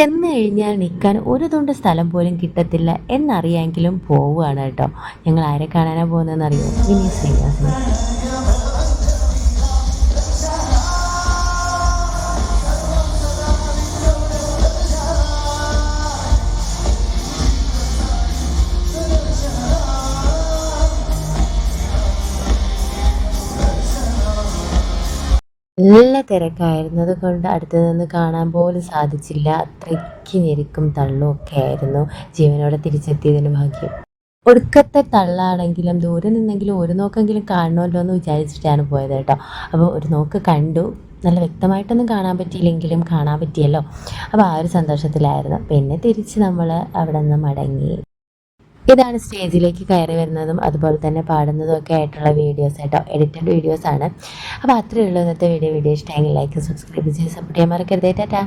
ചെന്ന് കഴിഞ്ഞാൽ നിൽക്കാൻ ഒരു തുണ്ട് സ്ഥലം പോലും കിട്ടത്തില്ല എന്നറിയാമെങ്കിലും പോവുകയാണ് കേട്ടോ. ഞങ്ങൾ ആരെ കാണാനാണ് പോകുന്നതെന്ന് അറിയോ? വിനീത് ശ്രീനിവാസനെ. നല്ല തിരക്കായിരുന്നത് കൊണ്ട് അടുത്ത് നിന്ന് കാണാൻ പോലും സാധിച്ചില്ല. അത്രയ്ക്ക് ഞെരുക്കും തള്ളും ഒക്കെ ആയിരുന്നു. ജീവനോടെ തിരിച്ചെത്തിയതിന് ഭാഗ്യം. ഒടുക്കത്തെ തള്ളാണെങ്കിലും ദൂരെ നിന്നെങ്കിലും ഒരു നോക്കെങ്കിലും കാണണമല്ലോ എന്ന് വിചാരിച്ചിട്ടാണ് പോയത് കേട്ടോ. അപ്പോൾ ഒരു നോക്ക് കണ്ടു. നല്ല വ്യക്തമായിട്ടൊന്നും കാണാൻ പറ്റിയില്ലെങ്കിലും കാണാൻ പറ്റിയല്ലോ. അപ്പോൾ ആ ഒരു സന്തോഷത്തിലായിരുന്നു. പിന്നെ തിരിച്ച് നമ്മൾ അവിടെ നിന്ന് മടങ്ങി. ഇതാണ് സ്റ്റേജിലേക്ക് കയറി വരുന്നതും അതുപോലെ തന്നെ പാടുന്നതും ഒക്കെ ആയിട്ടുള്ള വീഡിയോസ് കേട്ടോ. എഡിറ്റഡ് വീഡിയോസ് ആണ്. അപ്പോൾ അത്രയേ ഉള്ളൂ ഇന്നത്തെ വീഡിയോ. ഇഷ്ടമെങ്കിൽ ലൈക്ക് സബ്സ്ക്രൈബ് ചെയ്ത് സപ്പോർട്ട് ചെയ്യാൻ മറക്കരുത്. ടാറ്റാ.